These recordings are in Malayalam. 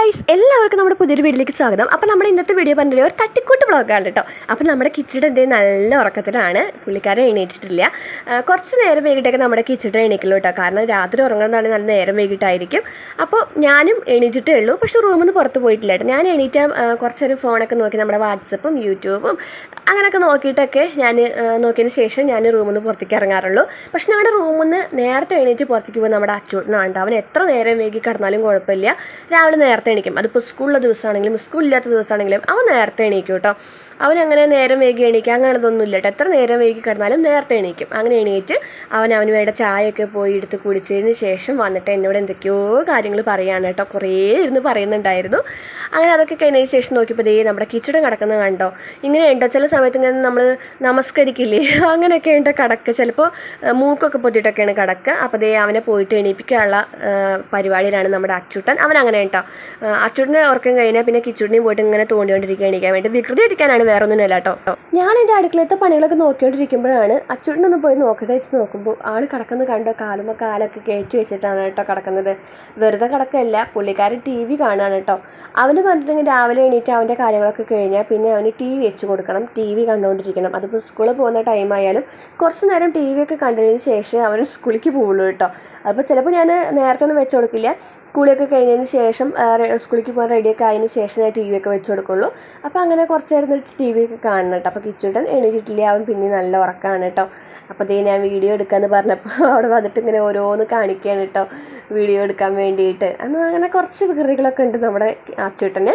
ഗൈസ് എല്ലാവർക്കും നമ്മുടെ പുതിയൊരു വീഡിയോയിലേക്ക് സ്വാഗതം. അപ്പോൾ നമ്മുടെ ഇന്നത്തെ വീഡിയോ പറഞ്ഞിട്ട് ഒരു തട്ടിക്കൂട്ട് വ്ളോഗാണ് കേട്ടോ. അപ്പോൾ നമ്മുടെ കിച്ചയുടെ എന്തേ നല്ല ഉറക്കത്തിലാണ്, പുള്ളിക്കാരെ എണീറ്റിട്ടില്ല. കുറച്ച് നേരം വൈകിട്ടൊക്കെ നമ്മുടെ കിച്ചയുടെ എണീക്കല്ലോ കേട്ടോ, കാരണം രാത്രി ഉറങ്ങുന്നതാണ് നല്ല നേരം വൈകിട്ടായിരിക്കും. അപ്പോൾ ഞാനും എണീറ്റിട്ടേ ഉള്ളൂ, പക്ഷേ റൂമിൽ നിന്ന് പുറത്ത് പോയിട്ടില്ല കേട്ടോ. ഞാൻ എണീറ്റ കുറച്ച് നേരം ഫോണൊക്കെ നോക്കി നമ്മുടെ വാട്സപ്പും യൂട്യൂബും അങ്ങനെയൊക്കെ നോക്കിയിട്ടൊക്കെ ഞാൻ നോക്കിയതിന് ശേഷം ഞാൻ റൂമിൽ നിന്ന് പുറത്തേക്ക് ഇറങ്ങാറുള്ളൂ. പക്ഷേ ഞങ്ങളുടെ റൂമിൽ നിന്ന് നേരത്തെ എണീറ്റ് പുറത്തേക്ക് പോകുമ്പോൾ നമ്മുടെ അച്ചൂട്ടനാണ്. അവൻ എത്ര നേരം വൈകി കിടന്നാലും കുഴപ്പമില്ല, രാവിലെ നേരത്തെ എണീക്കും. അതിപ്പോൾ സ്കൂളിലെ ദിവസമാണെങ്കിലും സ്കൂളില്ലാത്ത ദിവസമാണെങ്കിലും അവൻ നേരത്തെ എണീക്കും കേട്ടോ. അവനങ്ങനെ നേരം വൈകി എണീക്കുക അങ്ങനെതൊന്നും ഇല്ല കേട്ടോ. എത്ര നേരം വൈകി കിടന്നാലും നേരത്തെ എണീക്കും. അങ്ങനെ എണീറ്റ് അവന് വേണ്ട ചായയൊക്കെ പോയി എടുത്ത് കുടിച്ചതിന് ശേഷം വന്നിട്ട് എന്നോട് എന്തൊക്കെയോ കാര്യങ്ങൾ പറയുകയാണ് കേട്ടോ. കുറേ ഇരുന്ന് പറയുന്നുണ്ടായിരുന്നു. അങ്ങനെ അതൊക്കെ കഴിഞ്ഞതിന് ശേഷം നോക്കിയപ്പോൾ നമ്മുടെ കിച്ചൺ കിടക്കുന്നത് കണ്ടോ. ഇങ്ങനെ ഉണ്ടോ ചില സമയത്ത് ഇങ്ങനെ നമ്മൾ നമസ്കരിക്കില്ലേ, അങ്ങനെയൊക്കെ ഉണ്ടോ കിടക്കുക. ചിലപ്പോൾ മൂക്കൊക്കെ പൊത്തിയിട്ടൊക്കെയാണ് കിടക്കുക. അപ്പോൾ അവനെ പോയിട്ട് എണീപ്പിക്കാനുള്ള പരിപാടിയിലാണ് നമ്മുടെ അച്ചൂട്ടൻ. അവനങ്ങനെ കേട്ടോ. അച്ചൂട്ടിനെ ഉറക്കം കഴിഞ്ഞാൽ പിന്നെ കിച്ചൂട്ടിനെയും പോയിട്ട് ഇങ്ങനെ തോണ്ടിക്കൊണ്ടിരിക്കുക എണീക്കാൻ വേണ്ടി. വികൃതി അടിക്കാനാണ് വേറെ ഒന്നുമില്ല കേട്ടോ. ഞാൻ എൻ്റെ അടുക്കളത്തെ പണികളൊക്കെ നോക്കിക്കൊണ്ടിരിക്കുമ്പോഴാണ് അച്ചൂട്ടിനൊന്ന് പോയി നോക്കട്ടെ വെച്ച് നോക്കുമ്പോൾ ആൾ കിടക്കുന്നത് കണ്ടോ. കാലൊക്കെ കയറ്റി വെച്ചിട്ടാണ് കേട്ടോ കിടക്കുന്നത്. വെറുതെ കിടക്കല്ല, പുള്ളിക്കാരൻ TV കാണുകയാണ് കേട്ടോ. അവന് പറഞ്ഞിട്ടുണ്ടെങ്കിൽ രാവിലെ എണീറ്റ് അവൻ്റെ കാര്യങ്ങളൊക്കെ കഴിഞ്ഞാൽ പിന്നെ അവന് TV വെച്ച് കൊടുക്കണം, TV കണ്ടുകൊണ്ടിരിക്കണം. അതിപ്പോൾ സ്കൂളിൽ പോകുന്ന ടൈമായാലും കുറച്ച് നേരം TV ഒക്കെ കണ്ടതിന് ശേഷം അവൻ സ്കൂളിലേക്ക് പോകുള്ളൂ കേട്ടോ. അപ്പോൾ ചിലപ്പോൾ ഞാൻ നേരത്തെ ഒന്നും വെച്ച് കൊടുക്കില്ല, സ്കൂളിലൊക്കെ കഴിഞ്ഞതിന് ശേഷം സ്കൂളിലേക്ക് പോകാൻ റെഡിയൊക്കെ ആയതിന് ശേഷം ഞാൻ TV ഒക്കെ വെച്ച് കൊടുക്കുള്ളൂ. അപ്പോൾ അങ്ങനെ കുറച്ച് നേരം TV ഒക്കെ കാണണം കേട്ടോ. അപ്പോൾ കിച്ചൂട്ടൻ എണീറ്റിട്ടില്ല, അവൻ പിന്നെ നല്ല ഉറക്കമാണ് കേട്ടോ. അപ്പോൾ ഞാൻ വീഡിയോ എടുക്കാമെന്ന് പറഞ്ഞപ്പോൾ അവിടെ വന്നിട്ട് ഇങ്ങനെ ഓരോന്ന് കാണിക്കുകയാണ് കേട്ടോ, വീഡിയോ എടുക്കാൻ വേണ്ടിയിട്ട്. അങ്ങനെ കുറച്ച് വികൃതികളൊക്കെ ഉണ്ട് നമ്മുടെ അച്ചൂട്ടന്.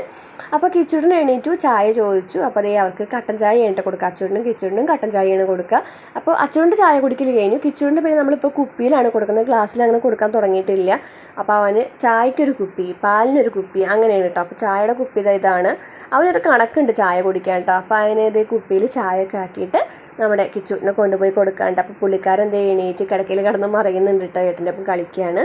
അപ്പോൾ കിച്ചൂട്ടൻ എണീറ്റു, ചായ ചോദിച്ചു. അപ്പോൾ അവർക്ക് കട്ടൻ ചായയാണ് കേട്ടോ കൊടുക്കുക. കിച്ചൂട്ടനും കട്ടൻ ചായയാണ് കൊടുക്കുക. അപ്പോൾ അച്ചൂട്ടൻ്റെ ചായ കുടിക്കൽ കഴിഞ്ഞു. കിച്ചൂട്ടൻ്റെ പിന്നെ നമ്മളിപ്പോൾ കുപ്പിയിലാണ് കൊടുക്കുന്നത്, ഗ്ലാസ്സിൽ അങ്ങനെ കൊടുക്കാൻ തുടങ്ങിയിട്ടില്ല. അപ്പോൾ അവന് ചായക്കൊരു കുപ്പി, പാലിനൊരു കുപ്പി, അങ്ങനെയാണ് കേട്ടോ. അപ്പോൾ ചായയുടെ കുപ്പി ഇതാണ്. അവനൊരു കണക്കുണ്ട് ചായ കുടിക്കാൻ കേട്ടോ. അപ്പോൾ അതിനെ കുപ്പിയിൽ ചായയൊക്കെ ആക്കിയിട്ട് നമ്മുടെ കിച്ചൂട്ടിനെ കൊണ്ടുപോയി കൊടുക്കാണ്ട്. അപ്പോൾ പുള്ളിക്കാരൻ എണീറ്റ് കിടക്കയിൽ കിടന്ന് മറിയുന്നുണ്ട് കേട്ടോ, ഏട്ടൻ്റെ ഒപ്പം കളിക്കുകയാണ്.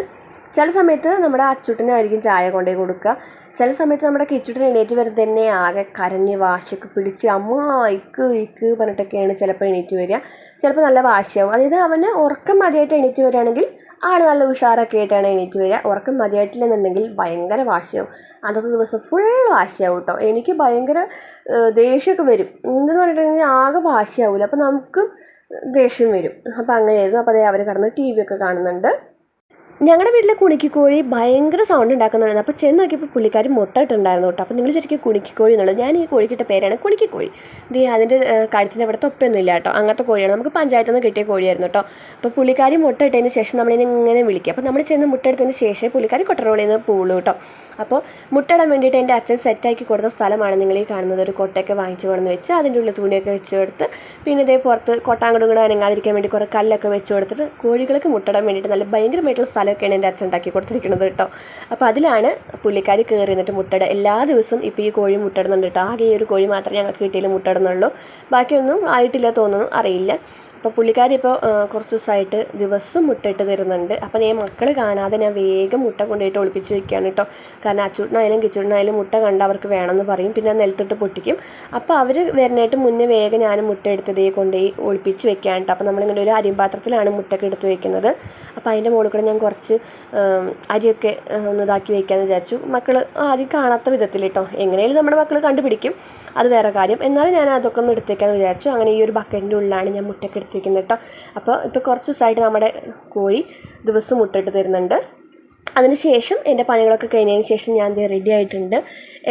ചില സമയത്ത് നമ്മുടെ അച്ചൂട്ടനായിരിക്കും ചായ കൊണ്ടുപോയി കൊടുക്കുക. ചില സമയത്ത് നമ്മുടെ കിച്ചൂട്ടൻ എണീറ്റ് വരുന്നത് തന്നെ ആകെ കരഞ്ഞ് വാശിയൊക്കെ പിടിച്ച് അമ്മ ഇക്ക് പറഞ്ഞിട്ടൊക്കെയാണ് ചിലപ്പോൾ എണീറ്റ് വരിക. ചിലപ്പോൾ നല്ല വാശിയാവും. അതായത് അവന് ഉറക്കം മതിയായിട്ട് എണീറ്റ് വരികയാണെങ്കിൽ ആൾ നല്ല ഉഷാറൊക്കെ ആയിട്ടാണ് എണീറ്റ് വരിക. ഉറക്കം മതിയായിട്ടില്ലെന്നുണ്ടെങ്കിൽ ഭയങ്കര വാശിയാവും. അന്നത്തെ ദിവസം ഫുൾ വാശിയാവും കേട്ടോ. എനിക്ക് ഭയങ്കര ദേഷ്യമൊക്കെ വരും. എന്തെന്ന് പറഞ്ഞിട്ടുണ്ടെങ്കിൽ ആകെ വാശിയാവില്ല, അപ്പോൾ നമുക്ക് ദേഷ്യം വരും. അപ്പോൾ അങ്ങനെയായിരുന്നു. അപ്പോൾ അവർ കിടന്ന് TV ഒക്കെ കാണുന്നുണ്ട്. ഞങ്ങളുടെ വീട്ടിലെ കുണിക്കിക്കോഴി ഭയങ്കര സൗണ്ട് ഉണ്ടാക്കുന്നുണ്ടായിരുന്നു. അപ്പോൾ ചെന്ന് നോക്കിയപ്പോൾ പുള്ളിക്കാർ മുട്ടയിട്ടുണ്ടായിരുന്നു കേട്ടോ. അപ്പോൾ നിങ്ങൾ ശരിക്കും കുണിക്കിക്കോഴി എന്നുള്ളത്, ഞാൻ ഈ കോഴിക്കിട്ട പേരാണ് കുണിക്കിക്കോഴി. അതിൻ്റെ കഴുത്തിൻ്റെ അവിടെ തൊപ്പൊന്നും ഇല്ല കേട്ടോ, അങ്ങനത്തെ കോഴിയാണ്. നമുക്ക് പഞ്ചായത്തിൽ നിന്ന് കിട്ടിയ കോഴിയായിരുന്നു കേട്ടോ. അപ്പോൾ പുള്ളിക്കാരി മുട്ട ഇട്ടതിന് ശേഷം നമ്മളിനെ ഇങ്ങനെ വിളിക്കുക. അപ്പോൾ നമ്മൾ ചെന്ന് മുട്ട എടുത്തതിന് ശേഷം പുള്ളിക്കാരി കൊട്ടറോളിൽ നിന്ന് പോകുള്ളൂ കേട്ടോ. അപ്പോൾ മുട്ടയിടാൻ വേണ്ടിയിട്ട് എൻ്റെ അച്ഛൻ സെറ്റാക്കി കൊടുത്ത സ്ഥലമാണ് നിങ്ങൾ ഈ കാണുന്നത്. ഒരു കൊട്ടയൊക്കെ വാങ്ങിച്ച് കൊണ്ടുവന്ന് വെച്ച് അതിൻ്റെ ഉള്ളിൽ തുണിയൊക്കെ വെച്ച് കൊടുത്ത് പിന്നെ പുറത്ത് കൊട്ടാങ്കടും കൂടെ അനങ്ങാതിരിക്കാൻ വേണ്ടി കുറേ കല്ലൊക്കെ വെച്ച് കൊടുത്തിട്ട് കോഴികൾക്ക് മുട്ടയിടാൻ വേണ്ടിയിട്ട് നല്ല ഭയങ്കരമായിട്ടുള്ള സ്ഥലമൊക്കെയാണ് എൻ്റെ അച്ഛൻ ഉണ്ടാക്കി കൊടുത്തിരിക്കുന്നത് കേട്ടോ. അപ്പോൾ അതിലാണ് പുള്ളിക്കാരി കയറി നിന്നിട്ട് മുട്ടയിടുക. എല്ലാ ദിവസവും ഇപ്പോൾ ഈ കോഴി മുട്ടയിടുന്നുണ്ട് കേട്ടോ. ആകെ ഈ ഒരു കോഴി മാത്രമേ ഞങ്ങൾക്ക് കിട്ടിയിൽ മുട്ടയിടുന്നുള്ളൂ, ബാക്കിയൊന്നും ആയിട്ടില്ല തോന്നുന്നു, അറിയില്ല. അപ്പോൾ പുള്ളിക്കാരി ഇപ്പോൾ കുറച്ച് ദിവസമായിട്ട് ദിവസം മുട്ടയിട്ട് തരുന്നുണ്ട്. അപ്പോൾ മക്കൾ കാണാതെ ഞാൻ വേഗം മുട്ട കൊണ്ടുപോയിട്ട് ഒളിപ്പിച്ച് വെക്കുകയാണ് കേട്ടോ. കാരണം അച്ചൂട്ടനായാലും കിച്ചൂട്ടനായാലും മുട്ട കണ്ട് അവർക്ക് വേണമെന്ന് പറയും, പിന്നെ നെലത്തിട്ട് പൊട്ടിക്കും. അപ്പോൾ അവർ വരുന്നതായിട്ട് മുന്നേ വേഗം ഞാൻ മുട്ട എടുത്തതേ കൊണ്ടുപോയി ഒളിപ്പിച്ച് വെക്കുകയാണ് കേട്ടോ. അപ്പോൾ നമ്മളിങ്ങനെ ഒരു അരിമ്പാത്രത്തിലാണ് മുട്ടയൊക്കെ എടുത്ത് വെക്കുന്നത്. അപ്പോൾ അതിൻ്റെ മുകളിൽ കൂടെ ഞാൻ കുറച്ച് അരിയൊക്കെ ഒന്ന് ഇതാക്കി വയ്ക്കാമെന്ന് വിചാരിച്ചു. മക്കൾ ആദ്യം കാണാത്ത വിധത്തിൽ കേട്ടോ. എങ്ങനെയാലും നമ്മുടെ മക്കൾ കണ്ടുപിടിക്കും, അത് വേറെ കാര്യം. എന്നാലും ഞാൻ അതൊക്കെ ഒന്ന് എടുത്ത് വയ്ക്കാമെന്ന് വിചാരിച്ചു. അങ്ങനെ ഈ ഒരു ബക്കറ്റിൻ്റെ ഉള്ളിലാണ് ഞാൻ മുട്ടയൊക്കെ എടുത്ത് വയ്ക്കുന്നത് കേട്ടോ. അപ്പോൾ ഇപ്പോൾ കുറച്ച് ദിവസമായിട്ട് നമ്മുടെ കോഴി ദിവസം മുട്ടയിട്ട് തരുന്നുണ്ട്. അതിനുശേഷം എൻ്റെ പണികളൊക്കെ കഴിഞ്ഞതിന് ശേഷം ഞാൻ റെഡി ആയിട്ടുണ്ട്.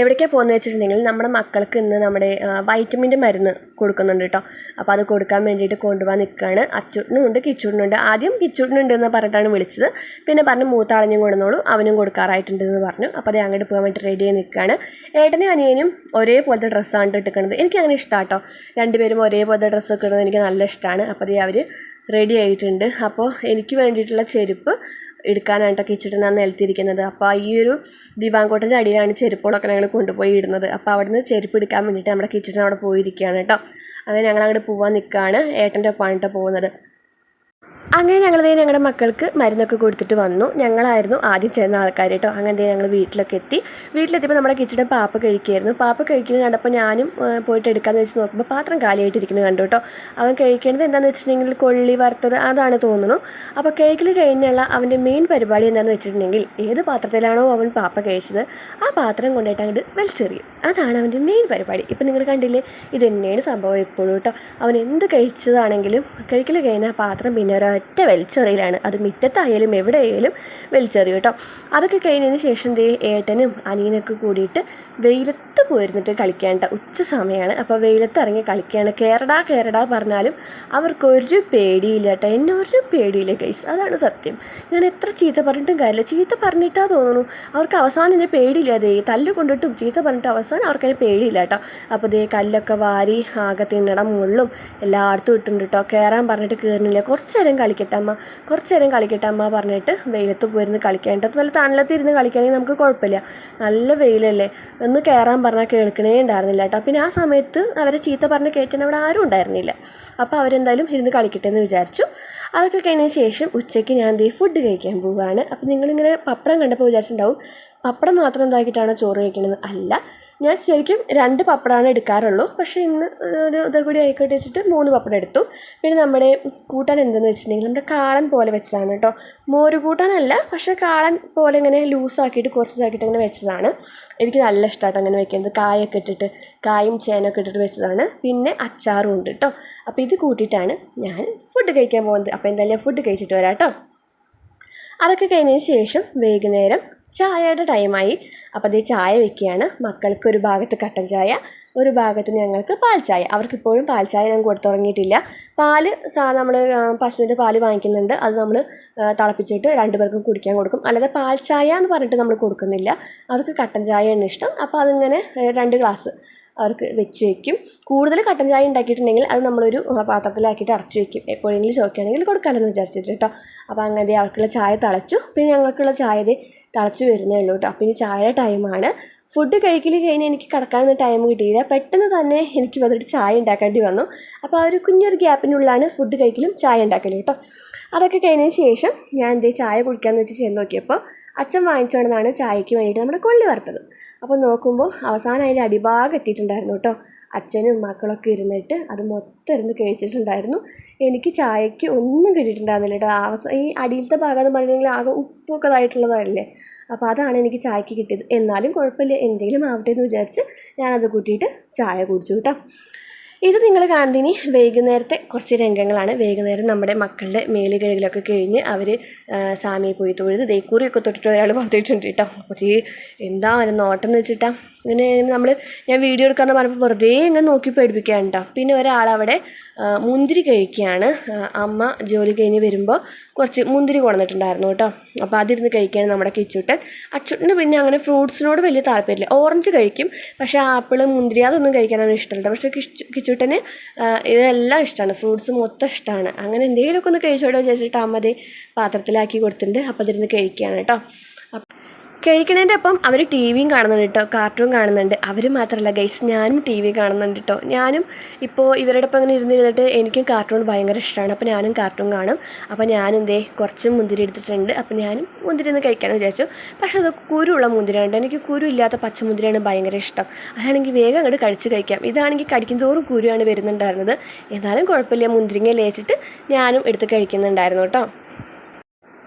എവിടേക്കാണ് പോകുന്നത് വെച്ചിട്ടുണ്ടെങ്കിൽ നമ്മുടെ മക്കൾക്ക് ഇന്ന് നമ്മുടെ വൈറ്റമിൻ്റെ മരുന്ന് കൊടുക്കുന്നുണ്ട് കേട്ടോ. അപ്പോൾ അത് കൊടുക്കാൻ വേണ്ടിയിട്ട് കൊണ്ടുപോകാൻ നിൽക്കുകയാണ്. അച്ചൂട്ടനുണ്ട് കിച്ചൂട്ടനുണ്ട്. ആദ്യം കിച്ചൂട്ടനുണ്ട് എന്ന് പറഞ്ഞിട്ടാണ് വിളിച്ചത്. പിന്നെ പറഞ്ഞു മൂത്താളഞ്ഞും കൊണ്ടുവന്നോളൂ, അവനും കൊടുക്കാറായിട്ടുണ്ടെന്ന് പറഞ്ഞു. അപ്പോൾ അത് അങ്ങോട്ട് പോകാൻ വേണ്ടി റെഡി ആയി നിൽക്കുകയാണ്. ഏട്ടനും അനിയനും ഒരേപോലത്തെ ഡ്രസ്സാണ് ഇട്ടിരിക്കുന്നത്. എനിക്ക് അങ്ങനെ ഇഷ്ടമാണ് കേട്ടോ. രണ്ടുപേരും ഒരേപോലത്തെ ഡ്രസ്സൊക്കെ ഇടുന്നത് എനിക്ക് നല്ല ഇഷ്ടമാണ്. അപ്പോൾ അവർ റെഡി ആയിട്ടുണ്ട്. അപ്പോൾ എനിക്ക് വേണ്ടിയിട്ടുള്ള ചെരുപ്പ് എടുക്കാനായിട്ടോ കിച്ചൂട്ടനാണ് നിലത്തിരിക്കുന്നത്. അപ്പോൾ ഈ ഒരു ദിവാങ്കോട്ടൻ്റെ അടിയിലാണ് ചെരുപ്പുകളൊക്കെ ഞങ്ങൾ കൊണ്ടുപോയി ഇടുന്നത്. അപ്പോൾ അവിടെ നിന്ന് ചെരുപ്പ് എടുക്കാൻ വേണ്ടിയിട്ട് നമ്മുടെ കിച്ചൂട്ടൻ അവിടെ പോയിരിക്കുകയാണ് കേട്ടോ. അങ്ങനെ ഞങ്ങൾ അങ്ങോട്ട് പോകാൻ നിൽക്കുകയാണ്. ഏട്ടൻ്റെ ഒപ്പമാണ് കേട്ടോ പോകുന്നത്. അങ്ങനെ ഞങ്ങളുടെ മക്കൾക്ക് മരുന്നൊക്കെ കൊടുത്തിട്ട് വന്നു. ഞങ്ങളായിരുന്നു ആദ്യം ചെന്ന ആൾക്കാർ കേട്ടോ. അങ്ങനെ ഞങ്ങൾ വീട്ടിലൊക്കെ വീട്ടിലെത്തിയപ്പോൾ നമ്മുടെ കിച്ചണിൽ പാപ്പ കഴിക്കുകയായിരുന്നു. പാപ്പ കഴിക്കുന്നത് കണ്ടപ്പോൾ ഞാനും പോയിട്ട് എടുക്കാമെന്ന് വെച്ച് നോക്കുമ്പോൾ പാത്രം കാലിയായിട്ടിരിക്കുന്നത് കണ്ടു കേട്ടോ. അവൻ കഴിക്കേണ്ടത് എന്താണെന്ന് വെച്ചിട്ടുണ്ടെങ്കിൽ കൊള്ളി വറുത്തത് അതാണ് തോന്നുന്നു. അപ്പോൾ കഴിക്കൽ കഴിഞ്ഞുള്ള അവൻ്റെ മെയിൻ പരിപാടി എന്താണെന്ന് വെച്ചിട്ടുണ്ടെങ്കിൽ ഏത് പാത്രത്തിലാണോ അവൻ പാപ്പ കഴിച്ചത് ആ പാത്രം കൊണ്ടുപോയിട്ട് അങ്ങോട്ട് വലിച്ചെറിയും. അതാണ് അവൻ്റെ മെയിൻ പരിപാടി. ഇപ്പം നിങ്ങൾ കണ്ടില്ലേ, ഇത് തന്നെയാണ് സംഭവം എപ്പോഴും കേട്ടോ. അവൻ എന്ത് കഴിച്ചതാണെങ്കിലും കഴിക്കൽ കഴിഞ്ഞാൽ പാത്രം പിന്നെ ഒറ്റ വലിച്ചെറിയലാണ്. അത് മുറ്റത്തായാലും എവിടെയായാലും വലിച്ചെറിയും കേട്ടോ. അതൊക്കെ കഴിഞ്ഞതിന് ശേഷം ഏട്ടനും അനിയനൊക്കെ കൂടിയിട്ട് വെയിലത്ത് പോയിരുന്നിട്ട് കളിക്കാൻ കേട്ടോ. ഉച്ച സമയമാണ്. അപ്പോൾ വെയിലത്ത് ഇറങ്ങി കളിക്കുകയാണ്. കേരടാ പറഞ്ഞാലും അവർക്കൊരു പേടിയില്ല കേട്ടോ. എന്നെ ഒരു പേടിയില്ല ഗൈസ്, അതാണ് സത്യം. ഞാൻ എത്ര ചീത്ത പറഞ്ഞിട്ടും കാര്യമില്ല. ചീത്ത പറഞ്ഞിട്ടാ തോന്നുന്നു അവർക്ക് അവസാനം എന്നെ പേടിയില്ല. തല്ല് കൊണ്ടിട്ടും ചീത്ത പറഞ്ഞിട്ടും അവസാനം അവർക്കതിനെ പേടിയില്ല കേട്ടോ. അപ്പോൾ കല്ലൊക്കെ വാരി ആകെ തിന്നടം മുള്ളും എല്ലായിടത്തും ഇട്ടുണ്ട് കേട്ടോ. കയറാൻ പറഞ്ഞിട്ട് കയറുന്നില്ല. കുറച്ച് നേരം കളിക്കട്ടെ അമ്മ പറഞ്ഞിട്ട് വെയിലത്ത് പോയിരുന്ന് കളിക്കാനായിട്ട്. നല്ല തണലത്തിരുന്ന് കളിക്കുകയാണെങ്കിൽ നമുക്ക് കുഴപ്പമില്ല. നല്ല വെയിലല്ലേ, ഒന്ന് കയറാൻ പറഞ്ഞാൽ കേൾക്കണേ ഉണ്ടായിരുന്നില്ല കേട്ടോ. പിന്നെ ആ സമയത്ത് അവരെ ചീത്ത പറഞ്ഞ് കയറ്റാൻ അവിടെ ആരും ഉണ്ടായിരുന്നില്ല. അപ്പോൾ അവരെന്തായാലും ഇരുന്ന് കളിക്കട്ടെ എന്ന് വിചാരിച്ചു. അതൊക്കെ കഴിഞ്ഞതിന് ശേഷം ഉച്ചയ്ക്ക് ഞാൻ ഫുഡ് കഴിക്കാൻ പോവുകയാണ്. അപ്പോൾ നിങ്ങളിങ്ങനെ പപ്പടം കണ്ടപ്പോൾ വിചാരിച്ചിട്ടുണ്ടാവും പപ്പടം മാത്രം എന്താക്കിയിട്ടാണോ ചോറ് കഴിക്കണത്. അല്ല, ഞാൻ ശരിക്കും 2 പപ്പടമാണ് എടുക്കാറുള്ളൂ. പക്ഷേ ഇന്ന് ഒരു ഇതുകൂടി ആയിക്കോട്ടെ വെച്ചിട്ട് 3 പപ്പടം എടുത്തു. പിന്നെ നമ്മുടെ കൂട്ടാൻ എന്തെന്ന് വെച്ചിട്ടുണ്ടെങ്കിൽ നമ്മുടെ കാളൻ പോലെ വെച്ചതാണ് കേട്ടോ. മോര് കൂട്ടാനല്ല, പക്ഷേ കാളൻ പോലെ ഇങ്ങനെ ലൂസാക്കിയിട്ട് കുറച്ചാക്കിയിട്ട് അങ്ങനെ വെച്ചതാണ്. എനിക്ക് നല്ല ഇഷ്ടമായിട്ട് അങ്ങനെ വെക്കുന്നത്. കായൊക്കെ ഇട്ടിട്ട്, കായും ചേനൊക്കെ ഇട്ടിട്ട് വെച്ചതാണ്. പിന്നെ അച്ചാറും ഉണ്ട് കേട്ടോ. അപ്പോൾ ഇത് കൂട്ടിയിട്ടാണ് ഞാൻ ഫുഡ് കഴിക്കാൻ പോകുന്നത്. അപ്പോൾ എന്തായാലും ഫുഡ് കഴിച്ചിട്ട് വരാം കേട്ടോ. അതൊക്കെ കഴിഞ്ഞതിന് ശേഷം വൈകുന്നേരം ചായയുടെ ടൈമായി. അപ്പോൾ ചായ വെക്കുകയാണ്. മക്കൾക്ക് ഒരു ഭാഗത്ത് കട്ടൻ ചായ, ഒരു ഭാഗത്ത് ഞങ്ങൾക്ക് പാൽ ചായ. അവർക്കിപ്പോഴും പാൽ ചായ ഞാൻ കൊടുത്തു തുടങ്ങിയിട്ടില്ല. പാല് നമ്മൾ പശുവിൻ്റെ പാല് വാങ്ങിക്കുന്നുണ്ട്. അത് നമ്മൾ തിളപ്പിച്ചിട്ട് 2 പേർക്കും കുടിക്കാൻ കൊടുക്കും. അല്ലാതെ പാൽ ചായ എന്ന് പറഞ്ഞിട്ട് നമ്മൾ കൊടുക്കുന്നില്ല. അവർക്ക് കട്ടൻ ചായയാണ് ഇഷ്ടം. അപ്പോൾ അതിങ്ങനെ 2 ഗ്ലാസ് അവർക്ക് വെച്ച് വയ്ക്കും. കൂടുതൽ കട്ടൻ ചായ ഉണ്ടാക്കിയിട്ടുണ്ടെങ്കിൽ അത് നമ്മളൊരു പാത്രത്തിലാക്കിയിട്ട് അടച്ചു വയ്ക്കും. എപ്പോഴെങ്കിലും ചോദിക്കുകയാണെങ്കിൽ കൊടുക്കാമെന്ന് വിചാരിച്ചിട്ട് കേട്ടോ. അപ്പോൾ അങ്ങനെ അവർക്കുള്ള ചായ തിളച്ചു. പിന്നെ ഞങ്ങൾക്കുള്ള ചായ തിളച്ച് വരുന്നേ ഉള്ളൂ കേട്ടോ. അപ്പോൾ ഇനി ചായയുടെ ടൈമാണ്. ഫുഡ് കഴിക്കൽ കഴിഞ്ഞ് എനിക്ക് കിടക്കാനൊന്നും ടൈം കിട്ടിയില്ല. പെട്ടെന്ന് തന്നെ എനിക്ക് വന്നിട്ട് ചായ ഉണ്ടാക്കേണ്ടി വന്നു. അപ്പോൾ ആ ഒരു കുഞ്ഞൊരു ഗ്യാപ്പിനുള്ളിലാണ് ഫുഡ് കഴിക്കലും ചായ ഉണ്ടാക്കലും കേട്ടോ. അതൊക്കെ കഴിഞ്ഞതിന് ശേഷം ഞാൻ ചായ കുടിക്കാമെന്ന് വെച്ച് ചെന്ന് നോക്കിയപ്പോൾ അച്ഛൻ വാങ്ങിച്ചുകൊണ്ടതാണ് ചായയ്ക്ക് വേണ്ടിയിട്ട് നമ്മുടെ കൊള്ളി വറുത്തത്. അപ്പോൾ നോക്കുമ്പോൾ അവസാനം അതിൻ്റെ അടിഭാഗം എത്തിയിട്ടുണ്ടായിരുന്നു കേട്ടോ. അച്ഛനും മക്കളൊക്കെ ഇരുന്നിട്ട് അത് മൊത്തം ഇരുന്ന് കഴിച്ചിട്ടുണ്ടായിരുന്നു. എനിക്ക് ചായയ്ക്ക് ഒന്നും കിട്ടിയിട്ടുണ്ടായിരുന്നില്ല കേട്ടോ. ഈ അടിയിലത്തെ ഭാഗം എന്ന് പറഞ്ഞിട്ടുണ്ടെങ്കിൽ ആകെ ഉപ്പൊക്കെ ഇതായിട്ടുള്ളതല്ലേ. അപ്പോൾ അതാണ് എനിക്ക് ചായയ്ക്ക് കിട്ടിയത്. എന്നാലും കുഴപ്പമില്ല, എന്തെങ്കിലും ആവട്ടെ എന്ന് വിചാരിച്ച് ഞാനത് കൂട്ടിയിട്ട് ചായ കുടിച്ചു കേട്ടോ. ഇത് നിങ്ങൾ കാണുന്നതിന് വൈകുന്നേരത്തെ കുറച്ച് രംഗങ്ങളാണ്. വൈകുന്നേരം നമ്മുടെ മക്കളുടെ മേല് കഴുകലൊക്കെ കഴിഞ്ഞ് അവർ സാമിയെ പോയി തൊഴുത് കുറിയൊക്കെ തൊട്ടിട്ട് ഒരാൾ വന്നിട്ടുണ്ട് കേട്ടോ. അപ്പോൾ എന്താ നോട്ടം എന്ന് വെച്ചിട്ടാ ഇങ്ങനെ ഞാൻ വീഡിയോ എടുക്കാമെന്ന് പറഞ്ഞപ്പോൾ വെറുതെ ഇങ്ങനെ നോക്കി പേടിപ്പിക്കുകയാണ് കേട്ടോ. പിന്നെ ഒരാളവിടെ മുന്തിരി കഴിക്കുകയാണ്. അമ്മ ജോലി കഴിഞ്ഞ് വരുമ്പോൾ കുറച്ച് മുന്തിരി കൊണ്ടുവന്നിട്ടുണ്ടായിരുന്നു കേട്ടോ. അപ്പോൾ അതിരുന്ന് കഴിക്കുകയാണ് നമ്മുടെ കിച്ചൂട്ടൻ. അച്ചുട്ടന് പിന്നെ അങ്ങനെ ഫ്രൂട്ട്സിനോട് വലിയ താല്പര്യമില്ല. ഓറഞ്ച് കഴിക്കും, പക്ഷേ ആപ്പിൾ, മുന്തിരി അതൊന്നും കഴിക്കാനൊന്നും ഇഷ്ടമല്ല. പക്ഷേ കിച്ചൂട്ടന് ഇതെല്ലാം ഇഷ്ടമാണ്. ഫ്രൂട്ട്സ് മൊത്തം ഇഷ്ടമാണ്. അങ്ങനെ എന്തെങ്കിലുമൊക്കെ ഒന്ന് കഴിച്ചോടോ വിചാരിച്ചിട്ട് അമ്മ പാത്രത്തിലാക്കി കൊടുത്തിട്ടുണ്ട്. അപ്പോൾ അതിരുന്ന് കഴിക്കുകയാണ് കേട്ടോ. കഴിക്കണതിൻ്റെ ഒപ്പം അവർ ടി വിയും കാണുന്നുണ്ട് കേട്ടോ, കാർട്ടൂൺ കാണുന്നുണ്ട്. അവർ മാത്രമല്ല ഗൈസ്, ഞാനും ടി വി കാണുന്നുണ്ട് കേട്ടോ. ഞാനും ഇപ്പോൾ ഇവരുടെ ഒപ്പം ഇങ്ങനെ ഇരുന്നിട്ട് എനിക്കും കാർട്ടൂൺ ഭയങ്കര ഇഷ്ടമാണ്. അപ്പോൾ ഞാനും കാർട്ടൂൺ കാണും. അപ്പോൾ ഞാനും കുറച്ച് മുന്തിരി എടുത്തിട്ടുണ്ട്. അപ്പോൾ ഞാനും മുന്തിരി ഒന്ന് കഴിക്കാമെന്ന് വിചാരിച്ചു. പക്ഷേ അത് കുരുള്ള മുന്തിരിയാണ്. എനിക്ക് കുരു ഇല്ലാത്ത പച്ചമുന്തിരിയാണ് ഭയങ്കര ഇഷ്ടം. അതാണെങ്കിൽ വേഗം അങ്ങോട്ട് കഴിച്ച് കഴിക്കാം. ഇതാണെങ്കിൽ കടിക്കും തോറും കുരുവാണ് വരുന്നുണ്ടായിരുന്നത്. എന്നാലും കുഴപ്പമില്ല, മുന്തിരിങ്ങ ലേച്ചിട്ട് ഞാനും എടുത്ത് കഴിക്കുന്നുണ്ടായിരുന്നു കേട്ടോ.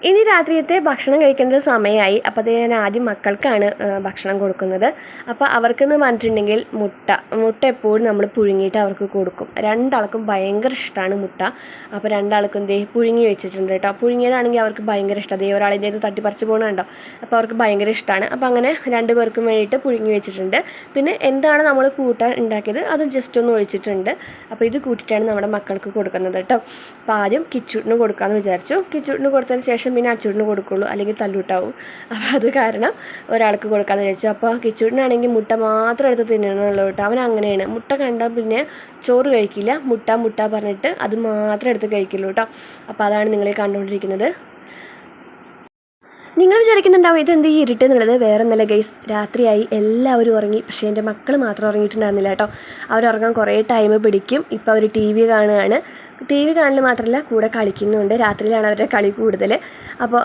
ഇനി രാത്രിയത്തെ ഭക്ഷണം കഴിക്കേണ്ട സമയമായി. അപ്പോൾ ഞാൻ ആദ്യം മക്കൾക്കാണ് ഭക്ഷണം കൊടുക്കുന്നത്. അപ്പോൾ അവർക്കെന്ന് പറഞ്ഞിട്ടുണ്ടെങ്കിൽ മുട്ട എപ്പോഴും നമ്മൾ പുഴുങ്ങിയിട്ട് അവർക്ക് കൊടുക്കും. 2 ആൾക്കും ഭയങ്കര ഇഷ്ടമാണ് മുട്ട. അപ്പോൾ 2 ആൾക്കും പുഴുങ്ങി വെച്ചിട്ടുണ്ട് കേട്ടോ. പുഴുങ്ങിയതാണെങ്കിൽ അവർക്ക് ഭയങ്കര ഇഷ്ടം. ഒരാളിൻ്റെ തട്ടിപ്പറിച്ച് പോകണുണ്ടോ. അപ്പോൾ അവർക്ക് ഭയങ്കര ഇഷ്ടമാണ്. അപ്പോൾ അങ്ങനെ 2 പേർക്കും വേണ്ടിയിട്ട് പുഴുങ്ങി വെച്ചിട്ടുണ്ട്. പിന്നെ എന്താണ് നമ്മൾ കൂട്ടാൻ ഉണ്ടാക്കിയത് അത് ജസ്റ്റ് ഒന്ന് ഒഴിച്ചിട്ടുണ്ട്. അപ്പോൾ ഇത് കൂട്ടിയിട്ടാണ് നമ്മുടെ മക്കൾക്ക് കൊടുക്കുന്നത് കേട്ടോ. അപ്പോൾ ആദ്യം കിച്ചൂട്ടിന് കൊടുക്കാമെന്ന് വിചാരിച്ചു. കിച്ചൂട്ടിന് കൊടുത്തതിന് ശേഷം പിന്നെ അച്ചൂട്ടിന് കൊടുക്കുള്ളൂ, അല്ലെങ്കിൽ തല്ലൂട്ടാവും. അപ്പോൾ അത് കാരണം ഒരാൾക്ക് കൊടുക്കാമെന്ന് വിചാരിച്ചു. അപ്പോൾ കിച്ചൂട്ടിനാണെങ്കിൽ മുട്ട മാത്രം എടുത്ത് തിന്നണമല്ലോ കേട്ടോ. അവൻ അങ്ങനെയാണ്. മുട്ട കണ്ടാൽ പിന്നെ ചോറ് കഴിക്കില്ല. മുട്ട പറഞ്ഞിട്ട് അത് മാത്രം എടുത്ത് കഴിക്കുള്ളൂ കേട്ടോ. അപ്പോൾ അതാണ് നിങ്ങൾ കണ്ടുകൊണ്ടിരിക്കുന്നത്. നിങ്ങൾ വിചാരിക്കുന്നുണ്ടാവും ഇതെന്ത് ഈ ഇരുട്ട് എന്നുള്ളത്. വേറെ ഒന്നല്ല ഗൈസ്, രാത്രിയായി, എല്ലാവരും ഉറങ്ങി. പക്ഷേ എൻ്റെ മക്കൾ മാത്രം ഉറങ്ങിയിട്ടുണ്ടായിരുന്നില്ല കേട്ടോ. അവരുറങ്ങാൻ കുറേ ടൈം പിടിക്കും. ഇപ്പോൾ അവർ ടി വി കാണുകയാണ്. TV കാണൽ മാത്രമല്ല കൂടെ കളിക്കുന്നുണ്ട്. രാത്രിയിലാണ് അവരുടെ കളി കൂടുതൽ. അപ്പോൾ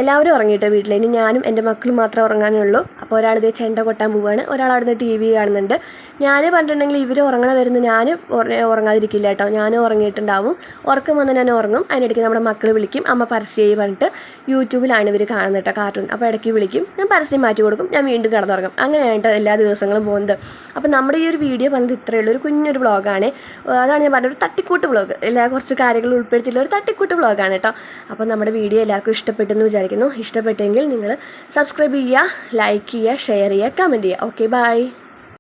എല്ലാവരും ഉറങ്ങിയിട്ട് വീട്ടിൽ ഇനി ഞാനും എൻ്റെ മക്കളും മാത്രമേ ഉറങ്ങാനുള്ളൂ. അപ്പോൾ ഒരാൾ ഇതേ ചെണ്ട കൊട്ടാൻ പോവുകയാണ്, ഒരാൾ അവിടുന്ന് TV കാണുന്നുണ്ട്. ഞാൻ പറഞ്ഞിട്ടുണ്ടെങ്കിൽ ഇവർ ഉറങ്ങണ വരുന്നു ഞാൻ ഉറങ്ങാതിരിക്കില്ല കേട്ടോ. ഞാനും ഉറങ്ങിയിട്ടുണ്ടാവും. ഉറക്കം വന്ന് ഞാൻ ഉറങ്ങും. അതിനിടയ്ക്ക് നമ്മുടെ മക്കൾ വിളിക്കും, അമ്മ പരസ്യമായി പറഞ്ഞിട്ട്. യൂട്യൂബിലാണ് ഇവർ കാണുന്നത് കേട്ടോ, കാർട്ടൂൺ. അപ്പോൾ ഇടയ്ക്ക് വിളിക്കും, ഞാൻ പരസ്യം മാറ്റി കൊടുക്കും, ഞാൻ വീണ്ടും കിടന്നുറങ്ങും. അങ്ങനെയാണ് എല്ലാ ദിവസങ്ങളും പോകുന്നത്. അപ്പോൾ നമ്മുടെ ഈ ഒരു വീഡിയോ പറഞ്ഞത് ഇത്രയേ ഉള്ളൂ, ഒരു കുഞ്ഞൊരു വ്ളോഗാണ്. അതാണ് ഞാൻ പറഞ്ഞത്, ഒരു തട്ടിക്കൂട്ട് വ്ളോഗ്, കുറച്ച് കാര്യങ്ങൾ ഉൾപ്പെടുത്തിയിട്ടുള്ള ഒരു തട്ടിക്കൂട്ട് വ്ളോഗാണ് കേട്ടോ. അപ്പോൾ നമ്മുടെ വീഡിയോ എല്ലാവർക്കും ഇഷ്ടപ്പെട്ടെന്ന് വിചാരിക്കുന്നു. ഇഷ്ടപ്പെട്ടെങ്കിൽ നിങ്ങൾ സബ്സ്ക്രൈബ് ചെയ്യുക, ലൈക്ക് ചെയ്യുക, ഷെയർ ചെയ്യുക, കമൻറ്റ് ചെയ്യുക. Okay, by.